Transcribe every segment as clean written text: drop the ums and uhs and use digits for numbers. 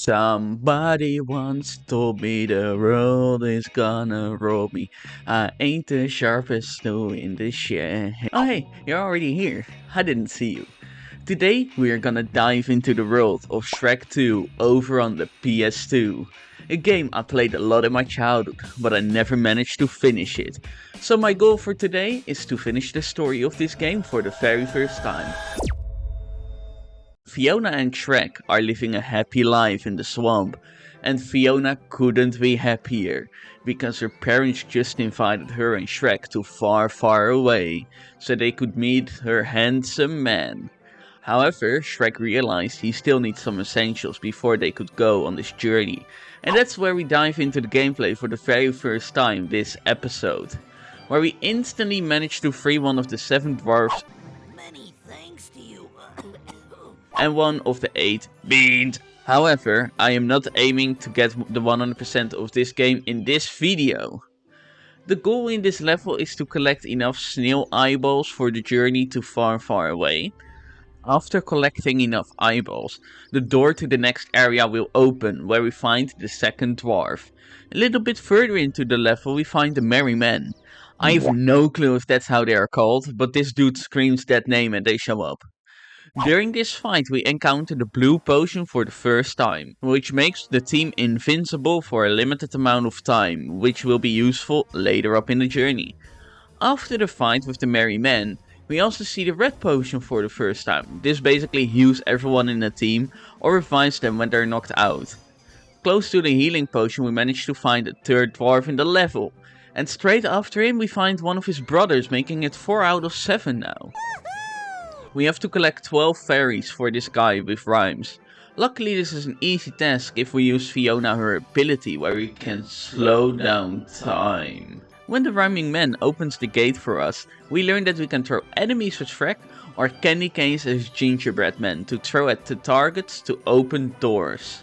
Somebody once told me the world is gonna roll me. I ain't the sharpest tool in the shed. Oh hey, you're already here. I didn't see you. Today we are gonna dive into the world of Shrek 2 over on the PS2. A game I played a lot in my childhood, but I never managed to finish it. So my goal for today is to finish the story of this game for the very first time. Fiona and Shrek are living a happy life in the swamp, and Fiona couldn't be happier, because her parents just invited her and Shrek to far away, so they could meet her handsome man. However, Shrek realized he still needs some essentials before they could go on this journey, and that's where we dive into the gameplay for the very first time this episode, where we instantly manage to free one of the 7 dwarfs and one of the 8 beans. However, I am not aiming to get the 100% of this game in this video. The goal in this level is to collect enough snail eyeballs for the journey to far away. After collecting enough eyeballs, the door to the next area will open, where we find the second dwarf. A little bit further into the level we find the Merry Men. I have no clue if that's how they are called, but this dude screams that name and they show up. During this fight we encounter the blue potion for the first time, which makes the team invincible for a limited amount of time, which will be useful later up in the journey. After the fight with the Merry Men, we also see the red potion for the first time. This basically heals everyone in the team or revives them when they're knocked out. Close to the healing potion we manage to find a third dwarf in the level, and straight after him we find one of his brothers, making it 4 out of 7 now. We have to collect 12 fairies for this guy with rhymes. Luckily this is an easy task if we use Fiona her ability, where we can slow down time. When the rhyming man opens the gate for us, we learn that we can throw enemies with Shrek or candy canes as gingerbread men to throw at the targets to open doors.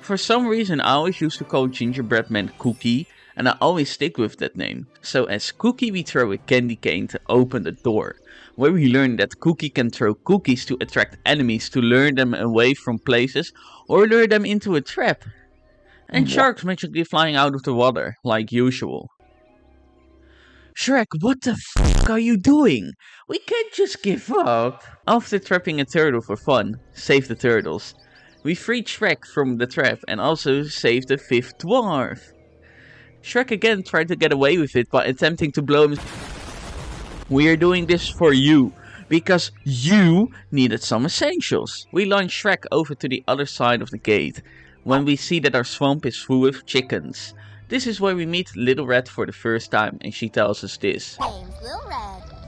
For some reason I always used to call gingerbread man Cookie, and I always stick with that name. So as Cookie we throw a candy cane to open the door, where we learn that Cookie can throw cookies to attract enemies to lure them away from places or lure them into a trap. And sharks magically flying out of the water, like usual. Shrek, what the f*** are you doing? We can't just give up. After trapping a turtle for fun, save the turtles, we freed Shrek from the trap and also saved the 5th dwarf. Shrek again tried to get away with it by attempting to blow him. We are doing this for you, because you needed some essentials. We launch Shrek over to the other side of the gate, when we see that our swamp is full of chickens. This is where we meet Little Red for the first time, and she tells us this. Name's Little Red.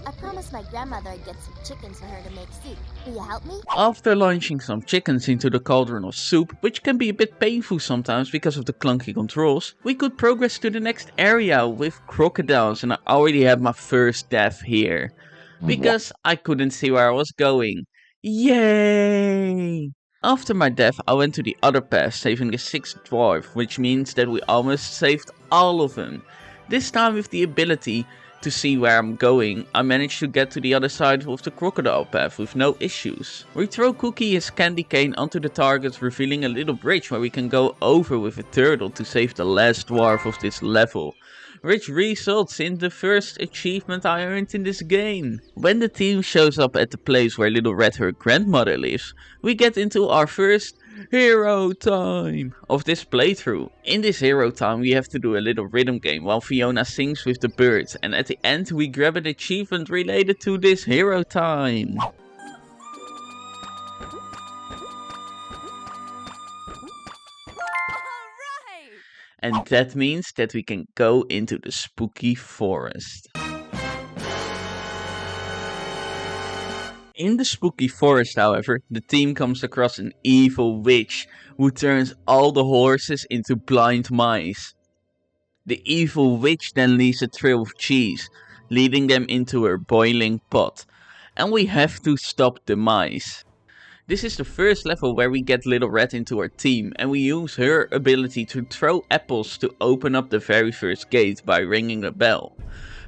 I promised my grandmother I'd get some chickens for her to make soup. Will you help me? After launching some chickens into the cauldron of soup, which can be a bit painful sometimes because of the clunky controls, we could progress to the next area with crocodiles, and I already had my first death here, because I couldn't see where I was going. Yay! After my death I went to the other path, saving the 6th dwarf, which means that we almost saved all of them. This time with the ability to see where I'm going, I managed to get to the other side of the crocodile path with no issues. We throw Cookie his candy cane onto the target, revealing a little bridge where we can go over with a turtle to save the last dwarf of this level, which results in the first achievement I earned in this game. When the team shows up at the place where Little Red her grandmother lives, we get into our first hero time of this playthrough. In this hero time we have to do a little rhythm game while Fiona sings with the birds, and at the end we grab an achievement related to this hero time. And that means that we can go into the spooky forest. In the spooky forest, however, the team comes across an evil witch who turns all the horses into blind mice. The evil witch then leaves a trail of cheese, leading them into her boiling pot, and we have to stop the mice. This is the first level where we get Little Red into our team, and we use her ability to throw apples to open up the very first gate by ringing a bell.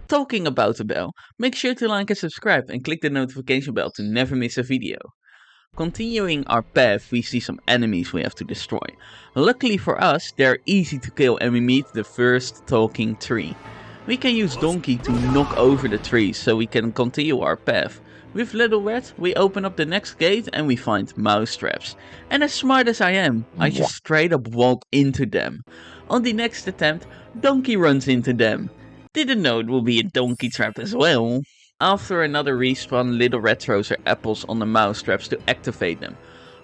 Talking about the bell, make sure to like and subscribe and click the notification bell to never miss a video. Continuing our path, we see some enemies we have to destroy. Luckily for us, they're easy to kill and we meet the first talking tree. We can use Donkey to knock over the trees so we can continue our path. With Little Red, we open up the next gate and we find mouse traps. And as smart as I am, I just straight up walk into them. On the next attempt, Donkey runs into them. Didn't know it would be a donkey trap as well. After another respawn, Little Red throws her apples on the mouse traps to activate them.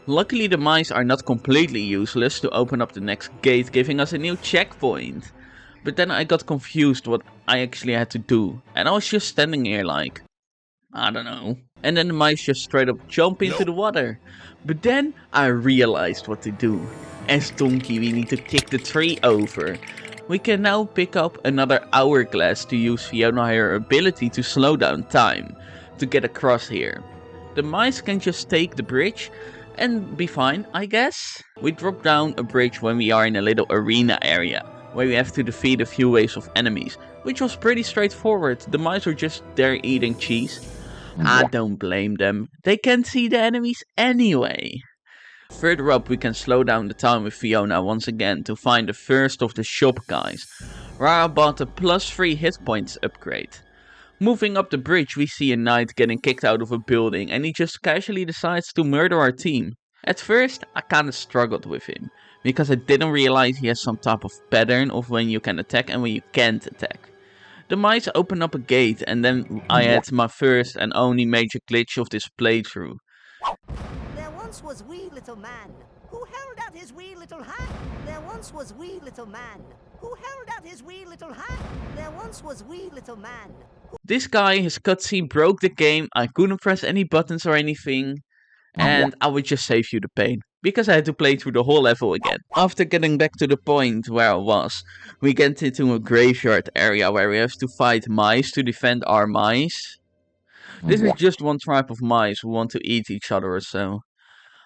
Luckily the mice are not completely useless to open up the next gate, giving us a new checkpoint. But then I got confused what I actually had to do, and I was just standing here like, I don't know. And then the mice just straight up jump into the water. But then I realized what to do. As Donkey we need to kick the tree over. We can now pick up another hourglass to use Fiona her ability to slow down time to get across here. The mice can just take the bridge and be fine, I guess. We drop down a bridge when we are in a little arena area, where we have to defeat a few waves of enemies, which was pretty straightforward. The mice were just there eating cheese. I don't blame them, they can't see the enemies anyway. Further up we can slow down the time with Fiona once again to find the first of the shop guys, where I bought a +3 hit points upgrade. Moving up the bridge we see a knight getting kicked out of a building and he just casually decides to murder our team. At first I kinda struggled with him, because I didn't realize he has some type of pattern of when you can attack and when you can't attack. The mice open up a gate and then I had my first and only major glitch of this playthrough. There once was wee little man, who held out his wee little hand. There once was wee little man, who held out his wee little hand. There once was wee little man. This guy, his cutscene broke the game, I couldn't press any buttons or anything. And I would just save you the pain, because I had to play through the whole level again. After getting back to the point where I was, we get into a graveyard area where we have to fight mice to defend our mice. This is just one tribe of mice who want to eat each other or so.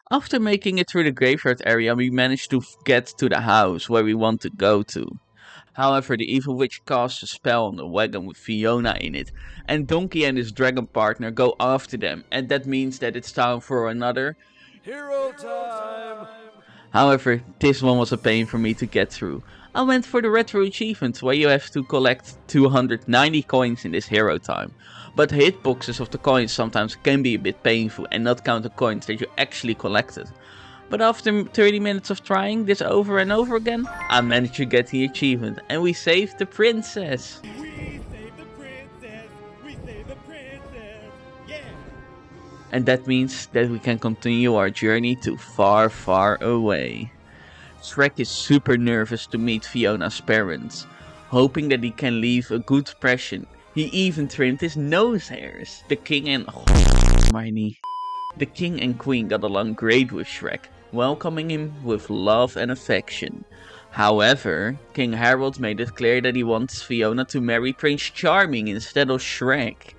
After making it through the graveyard area, we managed to get to the house where we want to go to. However, the evil witch casts a spell on the wagon with Fiona in it, and Donkey and his dragon partner go after them, and that means that it's time for another Hero time! However, this one was a pain for me to get through. I went for the retro achievement, where you have to collect 290 coins in this hero time. But hitboxes of the coins sometimes can be a bit painful and not count the coins that you actually collected. But after 30 minutes of trying this over and over again, I managed to get the achievement and we saved the princess. We saved the princess! We saved the princess! Yeah! And that means that we can continue our journey to far, far away. Shrek is super nervous to meet Fiona's parents, hoping that he can leave a good impression. He even trimmed his nose hairs. The king and queen got along great with Shrek, welcoming him with love and affection. However, King Harold made it clear that he wants Fiona to marry Prince Charming instead of Shrek.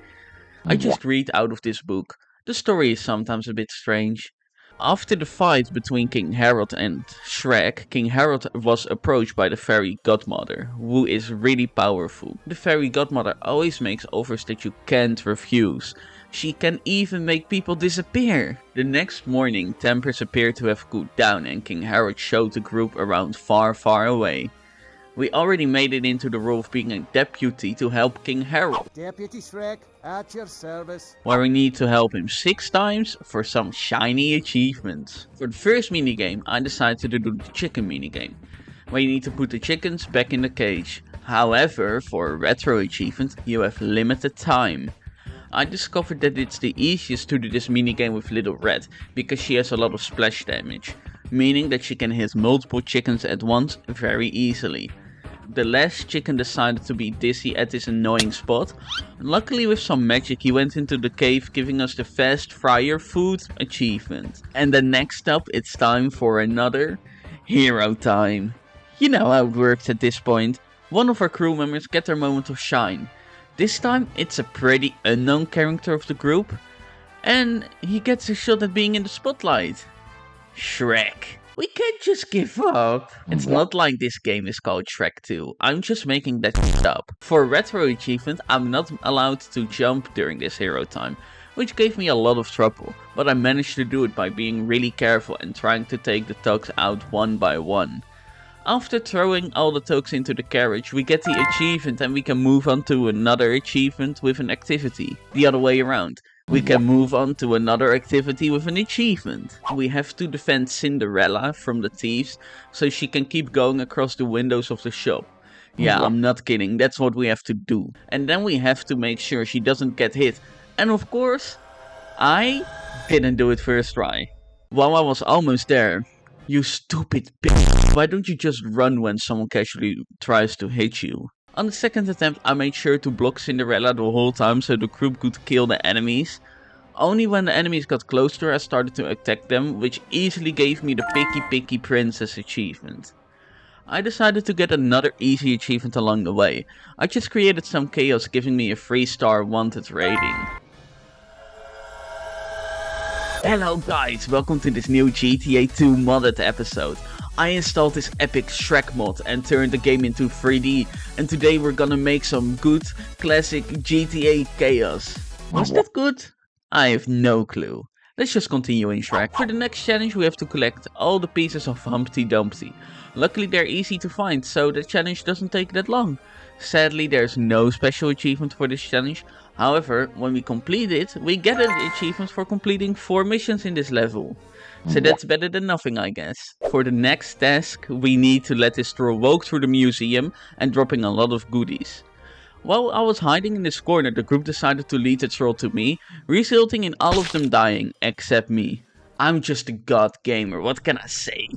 I just read out of this book. The story is sometimes a bit strange. After the fight between King Harold and Shrek, King Harold was approached by the fairy Godmother, who is really powerful. The fairy Godmother always makes offers that you can't refuse. She can even make people disappear. The next morning, tempers appear to have cooled down and King Harold showed the group around far, far away. We already made it into the role of being a deputy to help King Harold, Deputy Shrek, at your service. where we need to help him 6 times for some shiny achievements. For the first minigame, I decided to do the chicken minigame, where you need to put the chickens back in the cage. However, for a retro achievement, you have limited time. I discovered that it's the easiest to do this minigame with Little Red, because she has a lot of splash damage, meaning that she can hit multiple chickens at once very easily. The last chicken decided to be dizzy at this annoying spot. Luckily with some magic he went into the cave, giving us the fast fryer food achievement. And then next up it's time for another hero time. You know how it works at this point. One of our crew members gets their moment of shine. This time it's a pretty unknown character of the group. And he gets a shot at being in the spotlight. Shrek. We can't just give up. It's not like this game is called Shrek 2. I'm just making that up. For retro achievement, I'm not allowed to jump during this hero time, which gave me a lot of trouble, but I managed to do it by being really careful and trying to take the thugs out one by one. After throwing all the thugs into the carriage, we get the achievement and we can move on to another achievement with an activity. The other way around. We can move on to another activity with an achievement. We have to defend Cinderella from the thieves so she can keep going across the windows of the shop. Yeah, I'm not kidding, that's what we have to do. And then we have to make sure she doesn't get hit. And of course, I didn't do it first try. While I was almost there, you stupid bitch, why don't you just run when someone casually tries to hit you? On the second attempt I made sure to block Cinderella the whole time so the group could kill the enemies. Only when the enemies got closer I started to attack them, which easily gave me the Picky Princess achievement. I decided to get another easy achievement along the way. I just created some chaos giving me a 3-star wanted rating. Hello guys, welcome to this new GTA 2 modded episode. I installed this epic Shrek mod and turned the game into 3D, and today we're gonna make some good classic GTA chaos. Was that good? I have no clue. Let's just continue in Shrek. For the next challenge we have to collect all the pieces of Humpty Dumpty. Luckily they're easy to find, so the challenge doesn't take that long. Sadly there's no special achievement for this challenge. However, when we complete it, we get an achievement for completing 4 missions in this level. So that's better than nothing, I guess. For the next task, we need to let this troll walk through the museum and dropping a lot of goodies. While I was hiding in this corner, the group decided to lead the troll to me, resulting in all of them dying, except me. I'm just a god gamer, what can I say?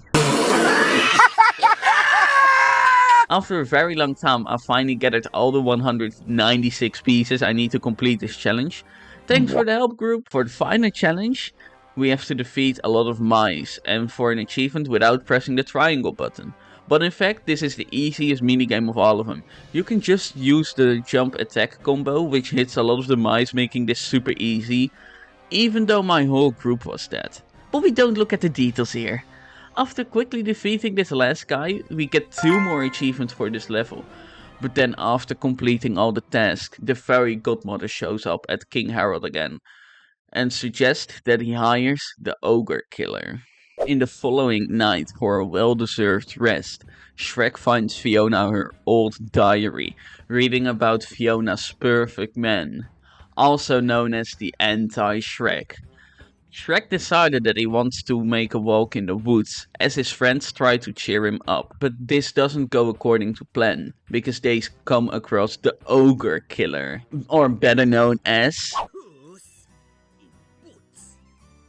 After a very long time, I finally gathered all the 196 pieces I need to complete this challenge. Thanks for the help, group. For the final challenge, we have to defeat a lot of mice, and for an achievement without pressing the triangle button. But in fact, this is the easiest minigame of all of them. You can just use the jump attack combo, which hits a lot of the mice, making this super easy, even though my whole group was dead. But we don't look at the details here. After quickly defeating this last guy, we get 2 more achievements for this level. But then after completing all the tasks, the fairy godmother shows up at King Harold again, and suggests that he hires the Ogre Killer. In the following night, for a well-deserved rest, Shrek finds Fiona her old diary, reading about Fiona's perfect man, also known as the anti-Shrek. Shrek decided that he wants to make a walk in the woods, as his friends try to cheer him up. But this doesn't go according to plan, because they come across the Ogre Killer, or better known as...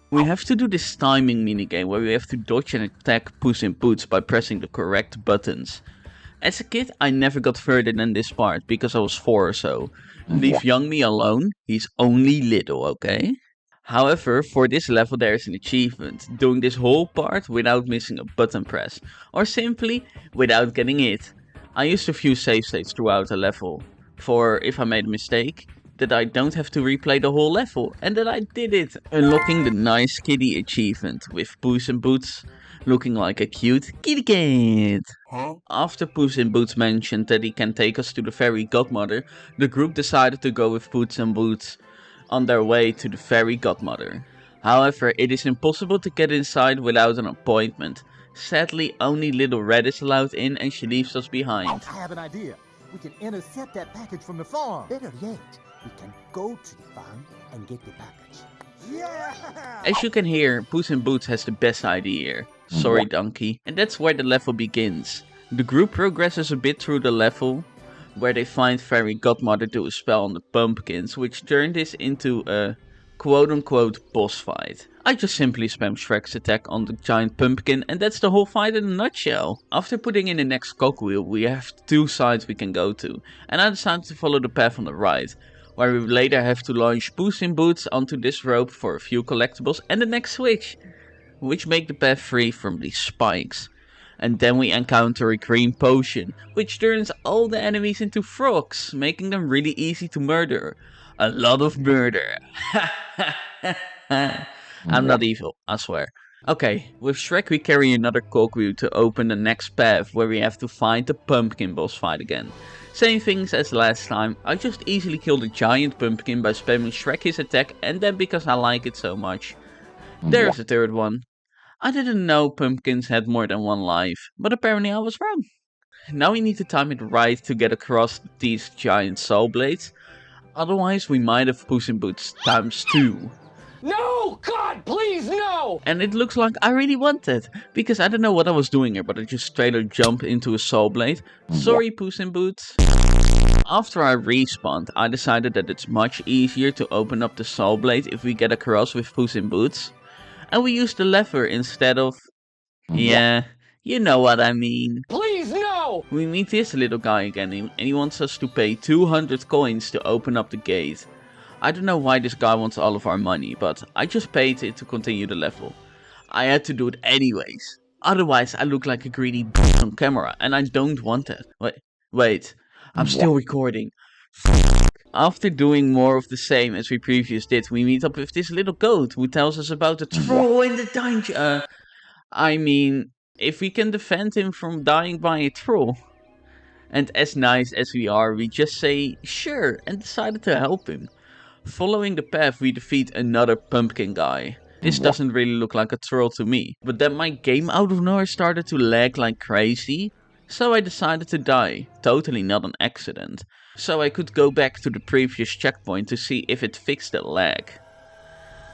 We have to do this timing minigame where we have to dodge and attack Puss in Boots by pressing the correct buttons. As a kid, I never got further than this part, because I was 4 or so. Leave young me alone, he's only little, okay? However, for this level there is an achievement, doing this whole part without missing a button press, or simply without getting hit. I used a few save states throughout the level, for if I made a mistake, that I don't have to replay the whole level, and that I did it, unlocking the nice kitty achievement, with Puss in Boots looking like a cute kitty cat. After Puss in Boots mentioned that he can take us to the fairy godmother, the group decided to go with Puss in Boots on their way to the fairy godmother. However, it is impossible to get inside without an appointment. Sadly, only Little Red is allowed in and she leaves us behind. I have an idea. We can intercept that package from the farm. Better yet, we can go to the farm and get the package. Yeah! As you can hear, Puss in Boots has the best idea here. Sorry, donkey. And that's where the level begins. The group progresses a bit through the level, where they find Fairy Godmother do a spell on the pumpkins, which turned this into a quote-unquote boss fight. I just simply spam Shrek's attack on the giant pumpkin, and that's the whole fight in a nutshell. After putting in the next cogwheel, we have 2 sides we can go to, and I decided to follow the path on the right, where we later have to launch Puss in Boots onto this rope for a few collectibles and the next switch, which make the path free from these spikes. And then we encounter a green potion, which turns all the enemies into frogs, making them really easy to murder. A lot of murder. I'm not evil, I swear. Okay, with Shrek we carry another cogwheel to open the next path where we have to fight the pumpkin boss fight again. Same things as last time, I just easily killed a giant pumpkin by spamming Shrek his attack and then because I like it so much. There's the third one. I didn't know pumpkins had more than one life, but apparently I was wrong. Now we need to time it right to get across these giant saw blades, otherwise we might have Puss in Boots times 2. No! God, please, no! And it looks like I really want it, because I don't know what I was doing here, but I just straight up jumped into a saw blade. Sorry Puss in Boots. After I respawned, I decided that it's much easier to open up the saw blade if we get across with Puss in Boots. And we use the lever instead of... Yeah, you know what I mean. Please, no! We meet this little guy again and he wants us to pay 200 coins to open up the gate. I don't know why this guy wants all of our money, but I just paid it to continue the level. I had to do it anyways. Otherwise I look like a greedy b***h on camera and I don't want that. Wait, I'm still recording. After doing more of the same as we previously did, we meet up with this little goat who tells us about the troll in the dungeon. I mean, if we can defend him from dying by a troll. And as nice as we are, we just say sure and decided to help him. Following the path we defeat another pumpkin guy. This doesn't really look like a troll to me. But then my game out of nowhere started to lag like crazy. So I decided to die. Totally not an accident. So I could go back to the previous checkpoint to see if it fixed the lag.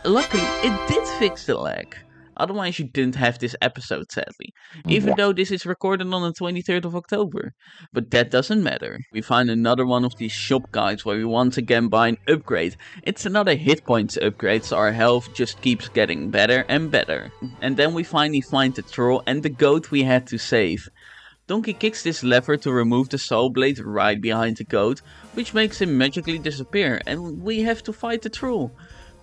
Luckily it did fix the lag. Otherwise you didn't have this episode sadly. Even though this is recorded on the 23rd of October. But that doesn't matter. We find another one of these shop guides where we once again buy an upgrade. It's another hit points upgrade so our health just keeps getting better and better. And then we finally find the troll and the goat we had to save. Donkey kicks this lever to remove the saw blade right behind the goat, which makes him magically disappear and we have to fight the troll.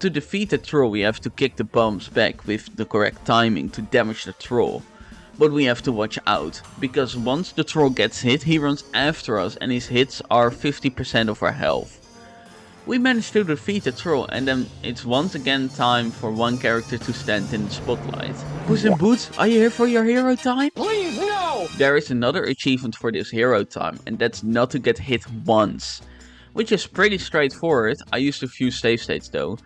To defeat the troll we have to kick the bombs back with the correct timing to damage the troll. But we have to watch out, because once the troll gets hit he runs after us and his hits are 50% of our health. We managed to defeat the troll and then it's once again time for one character to stand in the spotlight. Puss in Boots, are you here for your hero time? Please, no! There is another achievement for this hero time and that's not to get hit once. Which is pretty straightforward, I used a few save states though.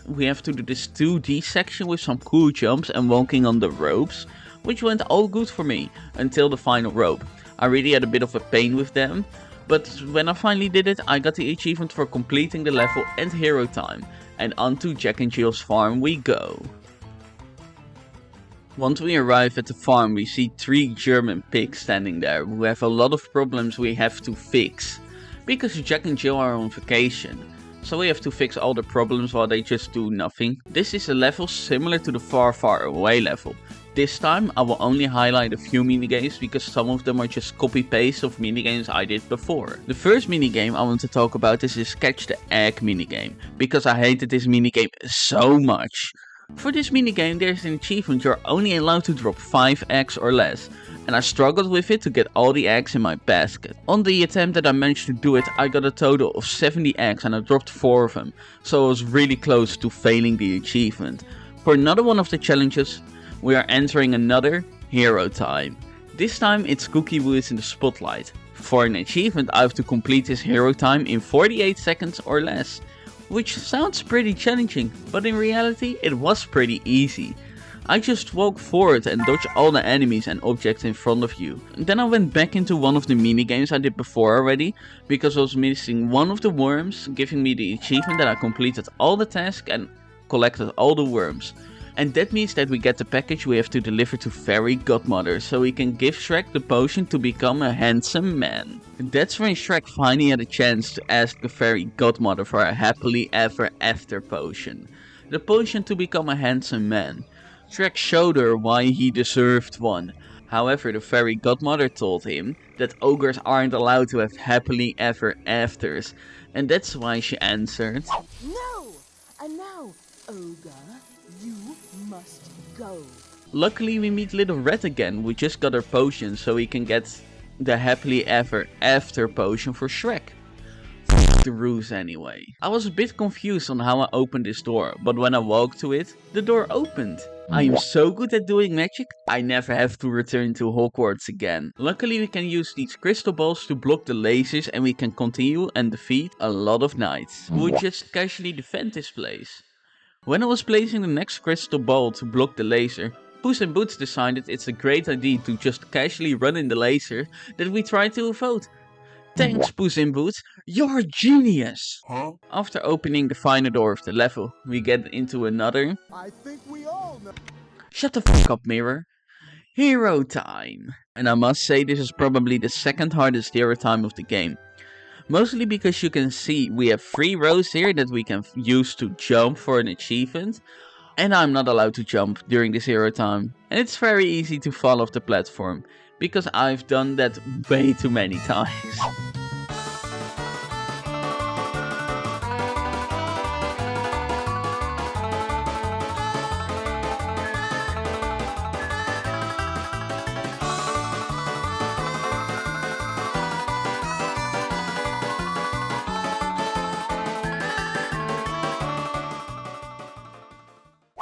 We have to do this 2D section with some cool jumps and walking on the ropes, which went all good for me until the final rope. I really had a bit of a pain with them, but when I finally did it I got the achievement for completing the level and hero time, and onto Jack and Jill's farm we go. Once we arrive at the farm we see 3 German pigs standing there who have a lot of problems we have to fix, because Jack and Jill are on vacation. So we have to fix all the problems while they just do nothing. This is a level similar to the Far Far Away level. This time I will only highlight a few minigames because some of them are just copy-paste of minigames I did before. The first minigame I want to talk about is this Catch the Egg minigame, because I hated this minigame so much. For this minigame there is an achievement you're only allowed to drop 5 eggs or less. And I struggled with it to get all the eggs in my basket. On the attempt that I managed to do it, I got a total of 70 eggs and I dropped 4 of them. So I was really close to failing the achievement. For another one of the challenges, we are entering another hero time. This time it's Cookie who is in the spotlight. For an achievement I have to complete this hero time in 48 seconds or less. Which sounds pretty challenging, but in reality it was pretty easy. I just walk forward and dodge all the enemies and objects in front of you. Then I went back into one of the minigames I did before already, because I was missing one of the worms, giving me the achievement that I completed all the tasks and collected all the worms. And that means that we get the package we have to deliver to Fairy Godmother, so we can give Shrek the potion to become a handsome man. That's when Shrek finally had a chance to ask the Fairy Godmother for a happily ever after potion. The potion to become a handsome man. Shrek showed her why he deserved one. However, the Fairy Godmother told him that ogres aren't allowed to have happily ever afters. And that's why she answered, No! And now, Ogre, you must go. Luckily we meet Little Red again, who just got her potion so we can get the happily ever after potion for Shrek. The ruse anyway. I was a bit confused on how I opened this door, but when I walked to it, the door opened. I am so good at doing magic, I never have to return to Hogwarts again. Luckily we can use these crystal balls to block the lasers and we can continue and defeat a lot of knights who would just casually defend this place. When I was placing the next crystal ball to block the laser, Puss in Boots decided it's a great idea to just casually run in the laser that we tried to avoid. Thanks, Puss in Boots, you're a genius! After opening the final door of the level, we get into another... I think we all know. Shut the fuck up, Mirror. Hero time! And I must say this is probably the second hardest hero time of the game. Mostly because you can see we have 3 rows here that we can use to jump for an achievement. And I'm not allowed to jump during this hero time. And it's very easy to fall off the platform. Because I've done that way too many times.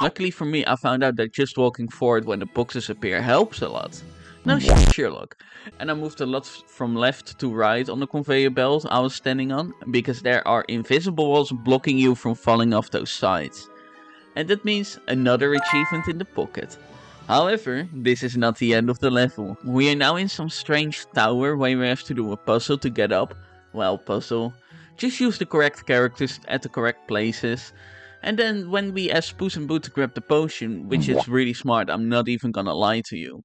Luckily for me, I found out that just walking forward when the boxes appear helps a lot. No shit, Sherlock. And I moved a lot from left to right on the conveyor belt I was standing on, because there are invisible walls blocking you from falling off those sides. And that means another achievement in the pocket. However, this is not the end of the level. We are now in some strange tower where we have to do a puzzle to get up. Well, puzzle. Just use the correct characters at the correct places. And then when we ask Puss in Boots to grab the potion, which is really smart, I'm not even gonna lie to you.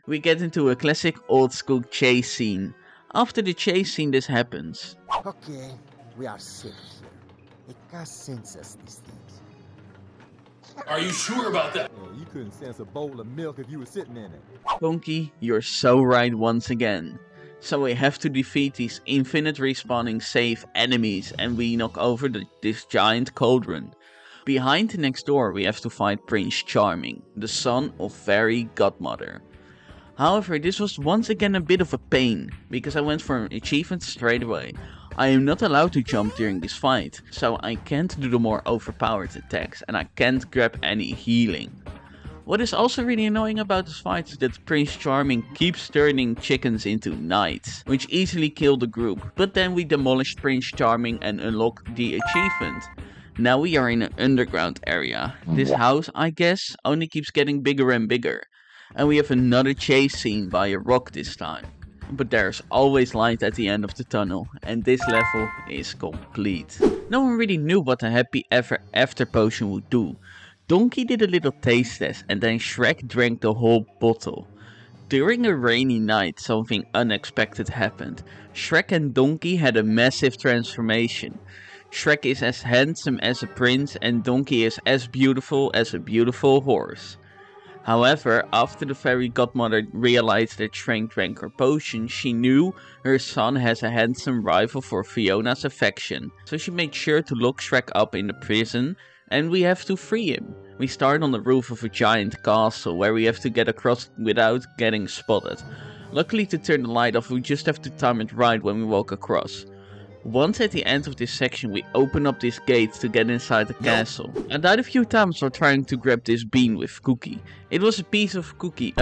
We get into a classic old school chase scene. After the chase scene this happens. Okay, we are safe here. It got sense us these things. Are you sure about that? Yeah, you couldn't sense a bowl of milk if you were sitting in it. Donkey, you're so right once again. So we have to defeat these infinite respawning safe enemies and we knock over this giant cauldron. Behind the next door we have to fight Prince Charming, the son of Fairy Godmother. However, this was once again a bit of a pain, because I went for an achievement straight away. I am not allowed to jump during this fight, so I can't do the more overpowered attacks and I can't grab any healing. What is also really annoying about this fight is that Prince Charming keeps turning chickens into knights, which easily kill the group, but then we demolished Prince Charming and unlock the achievement. Now we are in an underground area. This house, I guess, only keeps getting bigger and bigger. And we have another chase scene by a rock this time. But there's always light at the end of the tunnel, and this level is complete. No one really knew what a happy ever after potion would do. Donkey did a little taste test and then Shrek drank the whole bottle. During a rainy night something unexpected happened. Shrek and Donkey had a massive transformation. Shrek is as handsome as a prince and Donkey is as beautiful as a beautiful horse. However, after the fairy godmother realized that Shrek drank her potion, she knew her son has a handsome rival for Fiona's affection. So she made sure to lock Shrek up in the prison and we have to free him. We start on the roof of a giant castle where we have to get across without getting spotted. Luckily, to turn the light off we just have to time it right when we walk across. Once at the end of this section we open up this gate to get inside the castle. I died a few times while trying to grab this bean with Cookie. It was a piece of cookie,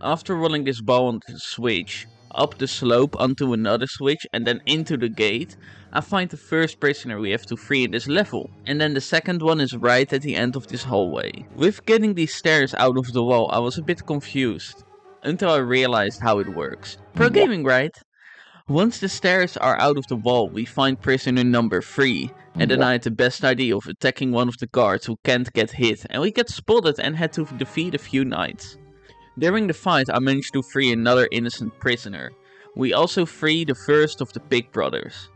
After rolling this ball on the switch, up the slope onto another switch and then into the gate, I find the first prisoner we have to free in this level. And then the second one is right at the end of this hallway. With getting these stairs out of the wall I was a bit confused. Until I realized how it works. Pro gaming, right? Once the stairs are out of the wall, we find prisoner number 3, and then I had the best idea of attacking one of the guards who can't get hit, and we get spotted and had to defeat a few knights. During the fight I managed to free another innocent prisoner. We also free the first of the Pig brothers.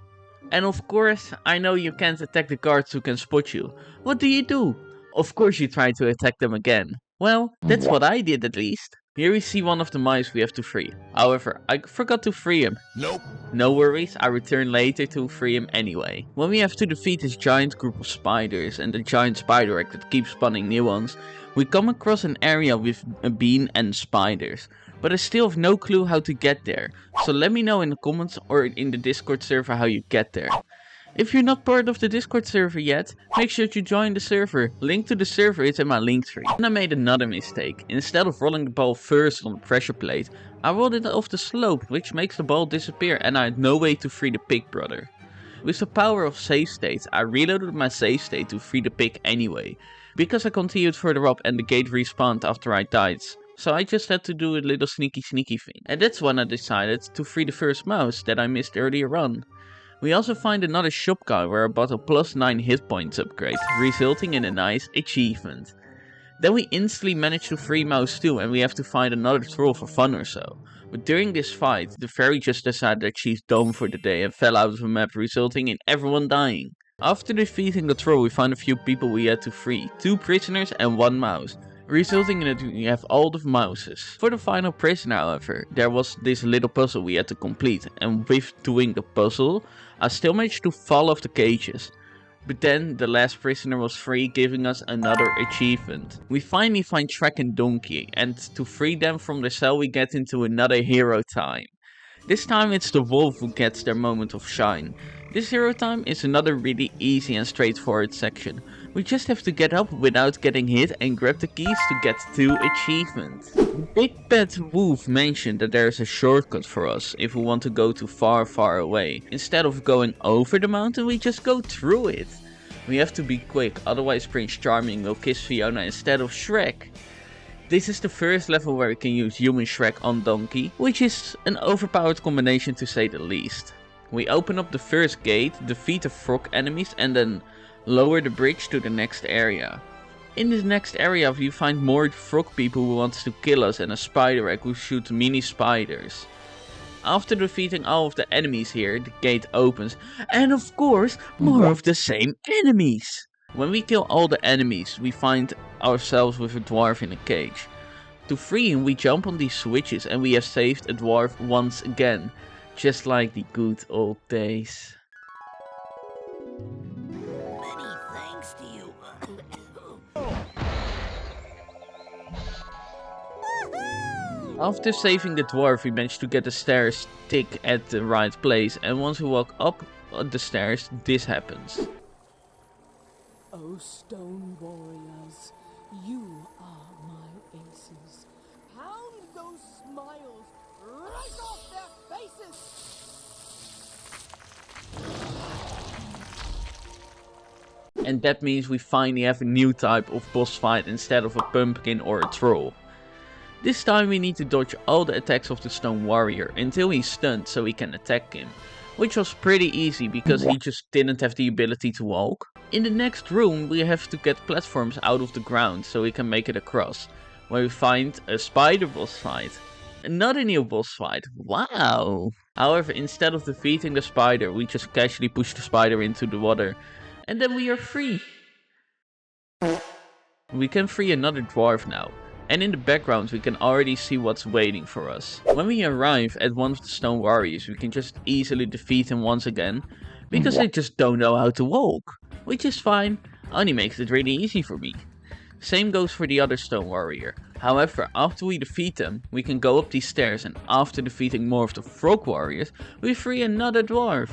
And of course, I know you can't attack the guards who can spot you. What do? Of course you try to attack them again. Well, that's what I did at least. Here we see one of the mice we have to free. However, I forgot to free him. Nope. No worries, I return later to free him anyway. When we have to defeat this giant group of spiders and the giant spider egg that keeps spawning new ones, we come across an area with a bean and spiders. But I still have no clue how to get there. So let me know in the comments or in the Discord server how you get there. If you're not part of the Discord server yet, make sure to join the server. Link to the server is in my link tree. And I made another mistake. Instead of rolling the ball first on the pressure plate, I rolled it off the slope, which makes the ball disappear, and I had no way to free the pig brother. With the power of save states, I reloaded my save state to free the pig anyway, because I continued further up and the gate respawned after I died. So I just had to do a little sneaky thing. And that's when I decided to free the first mouse that I missed earlier on. We also find another shop guy where I bought a +9 hit points upgrade, resulting in a nice achievement. Then we instantly manage to free mouse too, and we have to find another troll for fun or so. But during this fight, the fairy just decided that she's done for the day and fell out of the map, resulting in everyone dying. After defeating the troll, we find a few people we had to free, 2 prisoners and 1 mouse, resulting in that we have all the mouses. For the final prisoner, however, there was this little puzzle we had to complete, and with doing the puzzle, I still managed to fall off the cages. But then the last prisoner was free, giving us another achievement. We finally find Shrek and Donkey, and to free them from the cell we get into another hero time. This time it's the wolf who gets their moment of shine. This hero time is another really easy and straightforward section. We just have to get up without getting hit and grab the keys to get 2 achievements. Big Bad Wolf mentioned that there is a shortcut for us if we want to go to far away. Instead of going over the mountain, we just go through it. We have to be quick, otherwise Prince Charming will kiss Fiona instead of Shrek. This is the first level where we can use human Shrek on Donkey, which is an overpowered combination to say the least. We open up the first gate, defeat the frog enemies, and then lower the bridge to the next area. In this next area we find more frog people who want to kill us and a spider egg who shoots mini spiders. After defeating all of the enemies here, the gate opens, and of course, more of the same enemies! When we kill all the enemies, we find ourselves with a dwarf in a cage. To free him, we jump on these switches and we have saved a dwarf once again. Just like the good old days. Many thanks to you. After saving the dwarf, we managed to get the stairs stick at the right place, and once we walk up the stairs, this happens. Oh, stone warriors, you are my aces. Pound those smiles right off their faces! And that means we finally have a new type of boss fight instead of a pumpkin or a troll. This time we need to dodge all the attacks of the stone warrior until he's stunned so we can attack him. Which was pretty easy because he just didn't have the ability to walk. In the next room we have to get platforms out of the ground so we can make it across. Where we find a spider boss fight. Another new boss fight, wow! However, instead of defeating the spider, we just casually push the spider into the water. And then we are free! We can free another dwarf now. And in the background we can already see what's waiting for us. When we arrive at one of the stone warriors, we can just easily defeat him once again. Because they just don't know how to walk. Which is fine, only makes it really easy for me. Same goes for the other stone warrior. However, after we defeat them, we can go up these stairs, and after defeating more of the frog warriors, we free another dwarf.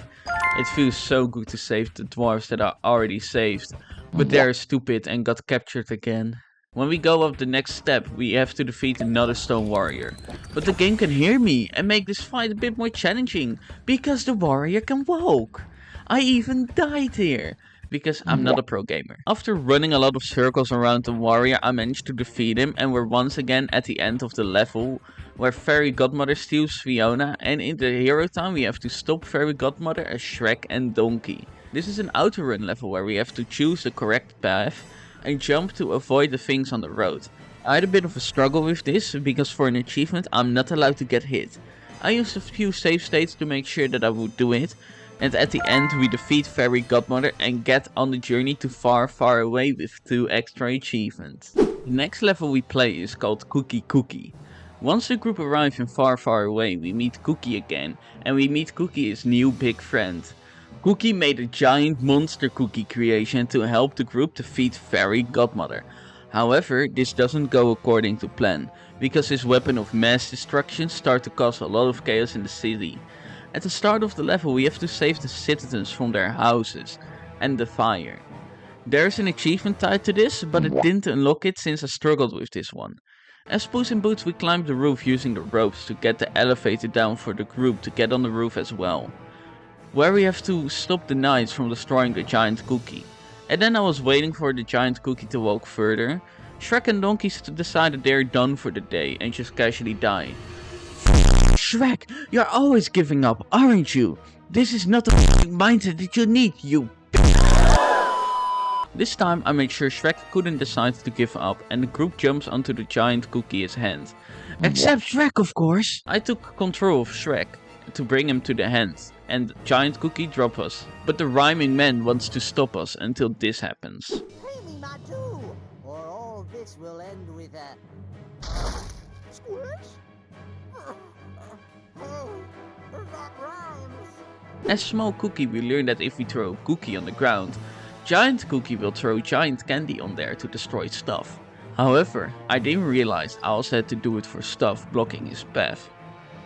It feels so good to save the dwarves that are already saved, but they're stupid and got captured again. When we go up the next step, we have to defeat another stone warrior. But the game can hear me and make this fight a bit more challenging, because the warrior can walk. I even died here. Because I'm not a pro gamer. After running a lot of circles around the warrior, I managed to defeat him, and we're once again at the end of the level where Fairy Godmother steals Fiona, and in the hero time we have to stop Fairy Godmother as Shrek and Donkey. This is an auto run level where we have to choose the correct path and jump to avoid the things on the road. I had a bit of a struggle with this because for an achievement I'm not allowed to get hit. I used a few save states to make sure that I would do it. And at the end we defeat Fairy Godmother and get on the journey to far away with 2 extra achievements. The next level we play is called Cookie. Once the group arrives in far away, we meet Cookie again, and we meet Cookie his new big friend. Cookie made a giant monster cookie creation to help the group defeat Fairy Godmother. However, this doesn't go according to plan, because his weapon of mass destruction starts to cause a lot of chaos in the city. At the start of the level we have to save the citizens from their houses and the fire. There's an achievement tied to this, but it didn't unlock it since I struggled with this one. As Puss in Boots we climbed the roof using the ropes to get the elevator down for the group to get on the roof as well. Where we have to stop the knights from destroying the giant cookie. And then I was waiting for the giant cookie to walk further. Shrek and Donkey decided they're done for the day and just casually die. Shrek, you're always giving up, aren't you? This is not the mindset that you need, you This time I made sure Shrek couldn't decide to give up and the group jumps onto the giant cookie's hand. Except Shrek, of course! I took control of Shrek to bring him to the hand and giant cookie drop us. But the rhyming man wants to stop us until this happens. Pay me my due, or all this will end with a... Squish? Oh, that rhymes. As small cookie we learned that if we throw a cookie on the ground, giant cookie will throw giant candy on there to destroy stuff. However, I didn't realize I also had to do it for stuff blocking his path.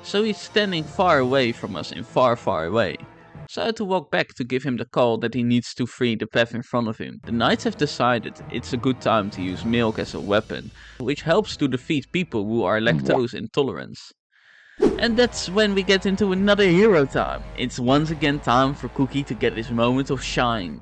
So he's standing far away from us and far away. So I had to walk back to give him the call that he needs to free the path in front of him. The knights have decided it's a good time to use milk as a weapon, which helps to defeat people who are lactose intolerant. And that's when we get into another hero time. It's once again time for Cookie to get his moment of shine.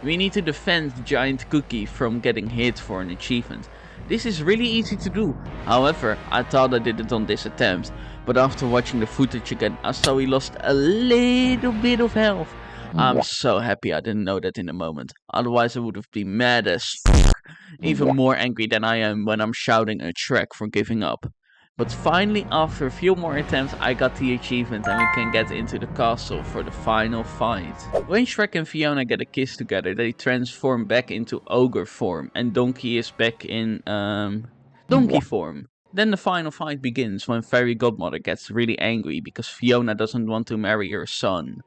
We need to defend the giant cookie from getting hit for an achievement. This is really easy to do. However, I thought I did it on this attempt, but after watching the footage again, I saw he lost a little bit of health. I'm so happy I didn't know that in the moment. Otherwise I would have been mad as fuck. Even more angry than I am when I'm shouting at Shrek for giving up. But finally, after a few more attempts, I got the achievement and we can get into the castle for the final fight. When Shrek and Fiona get a kiss together, they transform back into ogre form and Donkey is back in donkey form. Then the final fight begins when Fairy Godmother gets really angry because Fiona doesn't want to marry her son.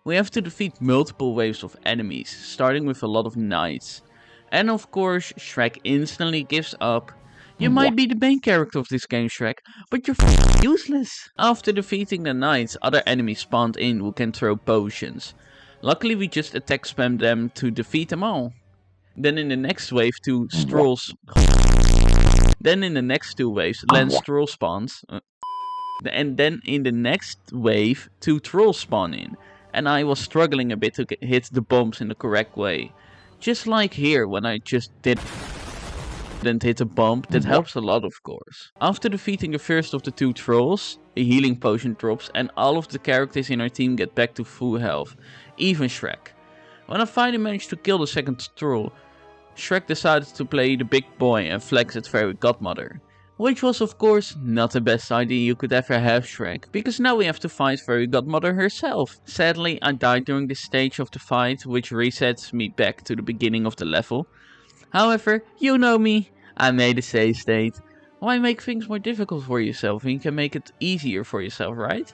We have to defeat multiple waves of enemies, starting with a lot of knights. And of course, Shrek instantly gives up. You might be the main character of this game, Shrek, but you're useless. After defeating the knights, other enemies spawned in who can throw potions. Luckily we just attack spam them to defeat them all. Then in the next wave two waves, Lance Stroll spawns. And then in the next wave, 2 trolls spawn in. And I was struggling a bit to hit the bombs in the correct way. Just like here when I just didn't hit a bomb, that helps a lot of course. After defeating the first of the 2 trolls, a healing potion drops and all of the characters in our team get back to full health, even Shrek. When I finally managed to kill the second troll, Shrek decided to play the big boy and flex at Fairy Godmother. Which was of course not the best idea you could ever have, Shrek, because now we have to fight Fairy Godmother herself. Sadly I died during this stage of the fight, which resets me back to the beginning of the level. However, you know me, I made a save state. Why make things more difficult for yourself when you can make it easier for yourself, right?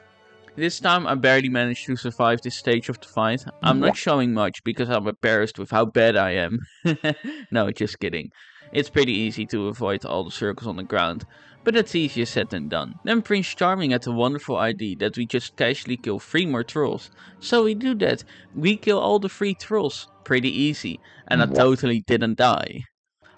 This time I barely managed to survive this stage of the fight. I'm not showing much because I'm embarrassed with how bad I am. No, just kidding. It's pretty easy to avoid all the circles on the ground, but that's easier said than done. Then Prince Charming had the wonderful idea that we just casually kill 3 more trolls. So we do that. We kill all the 3 trolls. Pretty easy. And I totally didn't die.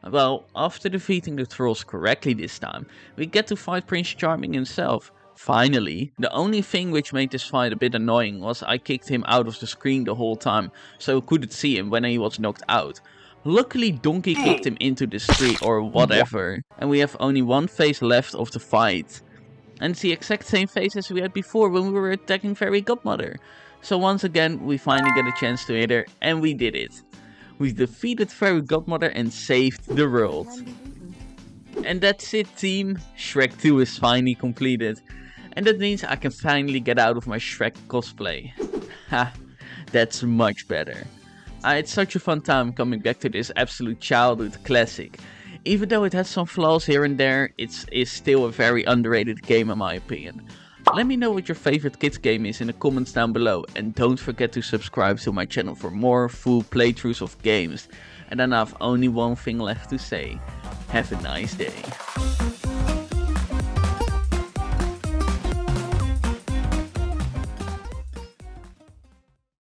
Well, after defeating the trolls correctly this time, we get to fight Prince Charming himself. Finally, the only thing which made this fight a bit annoying was I kicked him out of the screen the whole time, so I couldn't see him when he was knocked out. Luckily Donkey kicked him into the street or whatever, and we have only 1 phase left of the fight. And it's the exact same phase as we had before when we were attacking Fairy Godmother. So once again we finally get a chance to hit her, and we did it. We defeated Fairy Godmother and saved the world. And that's it, team. Shrek 2 is finally completed. And that means I can finally get out of my Shrek cosplay. Ha, that's much better. I had such a fun time coming back to this absolute childhood classic. Even though it has some flaws here and there, it is still a very underrated game in my opinion. Let me know what your favorite kids game is in the comments down below, and don't forget to subscribe to my channel for more full playthroughs of games. And then I have only one thing left to say. Have a nice day.